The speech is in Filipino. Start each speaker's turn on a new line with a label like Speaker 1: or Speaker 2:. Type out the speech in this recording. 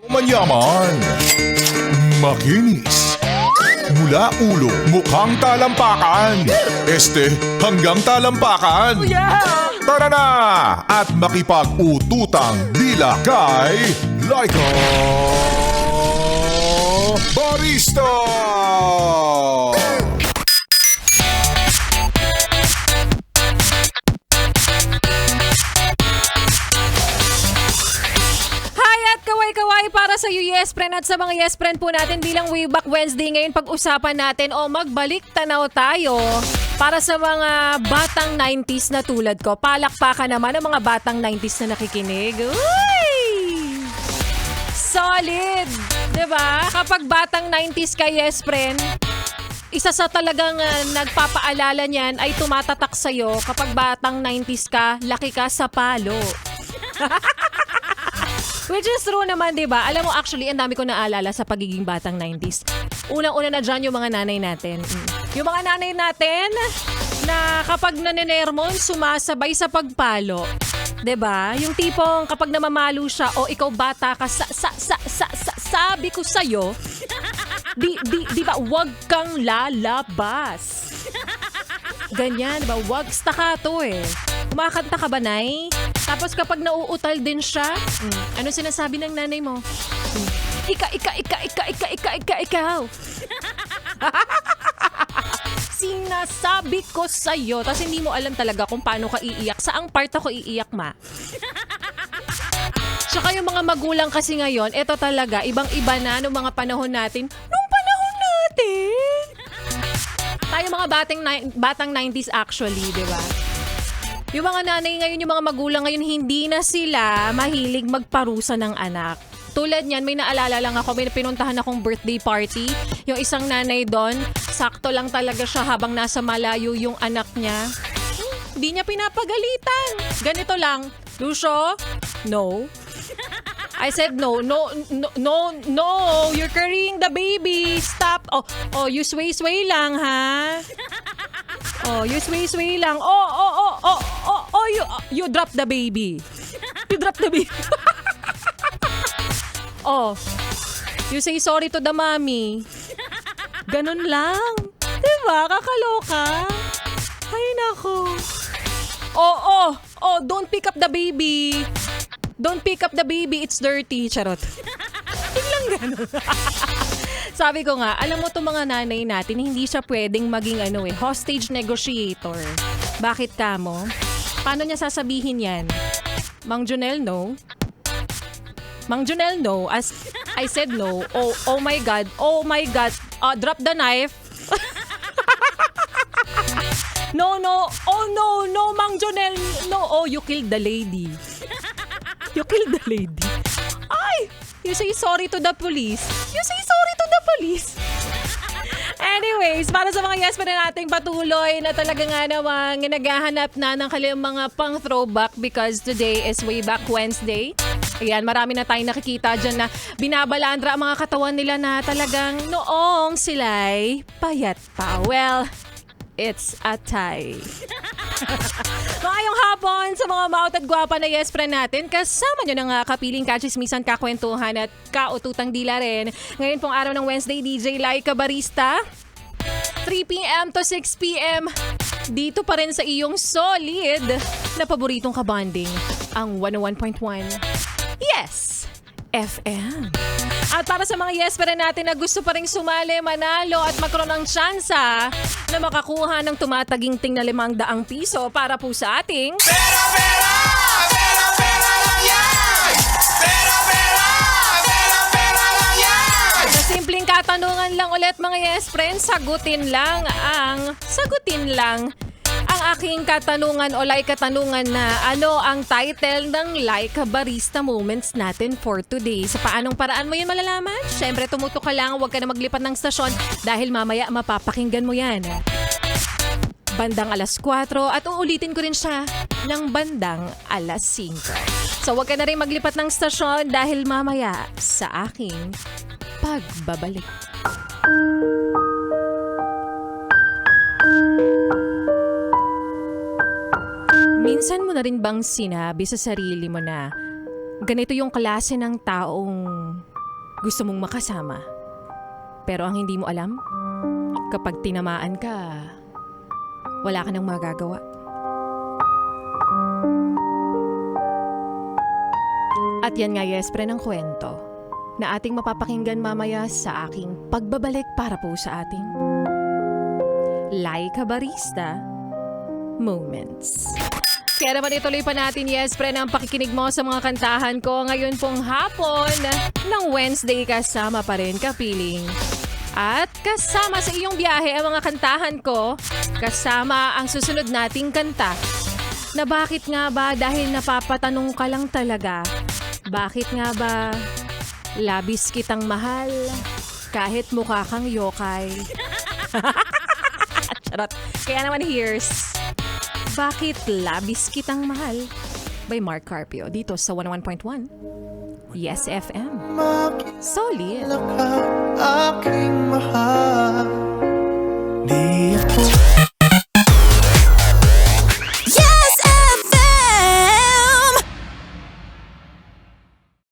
Speaker 1: Manyaman, makinis, mula ulo mukhang talampakan, hanggang talampakan. Tara na at makipag-ututang dila kay Laika Barista!
Speaker 2: Kaway para sa iyo, yes friend, at sa mga yes friend po natin bilang Way Back Wednesday ngayon, pag-usapan natin o magbalik tanaw tayo para sa mga batang 90s na tulad ko. Palakpakan naman ang mga batang 90s na nakikinig. Uy! Solid! Diba? Kapag batang 90s ka, yes friend, isa sa talagang nagpapaalala niyan ay tumatatak sa'yo kapag batang 90s ka, laki ka sa palo. Which is true naman, di ba? Alam mo, actually, ang dami ko naalala sa pagiging batang 90s. Unang-una na dyan yung mga nanay natin. Yung mga nanay natin na kapag nanenermon, sumasabay sa pagpalo. Di ba? Yung tipong kapag namamalo siya, o ikaw bata ka, sabi ko sa'yo, di ba, wag kang lalabas. Ganyan, di ba? Wag staccato eh. Kumakanta ka ba, Nay? Tapos kapag nauutal din siya, ano sinasabi ng nanay mo? Ikaw. Sinasabi ko sa'yo. Tapos hindi mo alam talaga kung paano ka iiyak. Saang part ako iiyak, ma? Tsaka yung mga magulang kasi ngayon, eto talaga, ibang-iba na nung mga panahon natin. Nung panahon natin! Tayo mga batang 90s actually, di ba? Yung mga nanay ngayon, yung mga magulang ngayon, hindi na sila mahilig magparusa ng anak. Tulad niyan, may naalala lang ako, may pinuntahan akong birthday party. Yung isang nanay doon, sakto lang talaga siya habang nasa malayo yung anak niya. Hindi niya pinapagalitan. Ganito lang, Lucio, no. I said no, you're carrying the baby. Stop. Oh, you sway lang, ha? Oh, you sway lang. You drop the baby. You drop the baby. Oh, you say sorry to the mommy. Ganun lang. Diba? Kakaloka. Ay, nako. Oh, don't pick up the baby. Don't pick up the baby, it's dirty. Charot. Biglang gano'n. Sabi ko nga, alam mo itong mga nanay natin, hindi siya pwedeng maging hostage negotiator. Bakit ka mo? Paano niya sasabihin yan? Mang Jonel, no? Mang Jonel, no? As I said no. Oh my God. Drop the knife. No. Oh no, Mang Jonel. No, you killed the lady. You killed the lady. Ay! You say sorry to the police. You say sorry to the police. Anyways, para sa mga yes pa na nating patuloy na talaga nga namang naghahanap na ng kanilang mga pang throwback because today is Way Back Wednesday. Ayan, marami na tayong nakikita dyan na binabalandra ang mga katawan nila na talagang noong sila'y payat pa. Well, it's a tie. Maayong hapon sa mga maot at gwapa na yes friend natin. Kasama nyo ng kapiling kachismisan, kakwentuhan at kaututang dila rin. Ngayon pong araw ng Wednesday, DJ Laika Barista. 3 p.m. to 6 p.m. Dito pa rin sa iyong solid na paboritong kabanding, ang 101.1 Yes FM. At para sa mga yes pa rin natin na gusto pa rin sumali, manalo at magkaroon ng tsansa na makakuha ng tumataginting na 500 piso para po sa ating
Speaker 1: Pera lang yan! Pera lang yan!
Speaker 2: Sa simpleng katanungan lang ulit mga yes friends, sagutin lang ang aking katanungan o like katanungan na ano ang title ng Like Barista Moments natin for today. Sa paanong paraan mo yun malalaman? Siyempre tumuto ka lang, huwag ka na maglipat ng stasyon dahil mamaya mapapakinggan mo yan. Bandang alas 4 at uulitin ko rin siya ng bandang alas 5. So huwag ka na rin maglipat ng stasyon dahil mamaya sa aking pagbabalik. Minsan mo na rin bang sinabi sa sarili mo na ganito yung klase ng taong gusto mong makasama. Pero ang hindi mo alam, kapag tinamaan ka, wala ka nang magagawa. At yan nga, Yespre, ng kwento na ating mapapakinggan mamaya sa aking pagbabalik para po sa ating Like a Barista Moments. Kaya naman ituloy pa natin, Yespre, ng pakikinig mo sa mga kantahan ko ngayon pong hapon ng Wednesday, kasama pa rin kapiling. At kasama sa iyong biyahe ang mga kantahan ko, kasama ang susunod nating kanta. Na bakit nga ba dahil napapatanong ka lang talaga, bakit nga ba labis kitang mahal kahit mukha kang yokai? Charot. Kaya naman here's Bakit Labis Kitang Mahal by Mark Carpio dito sa 101.1 Yes FM. Solid.
Speaker 3: Aking mahal.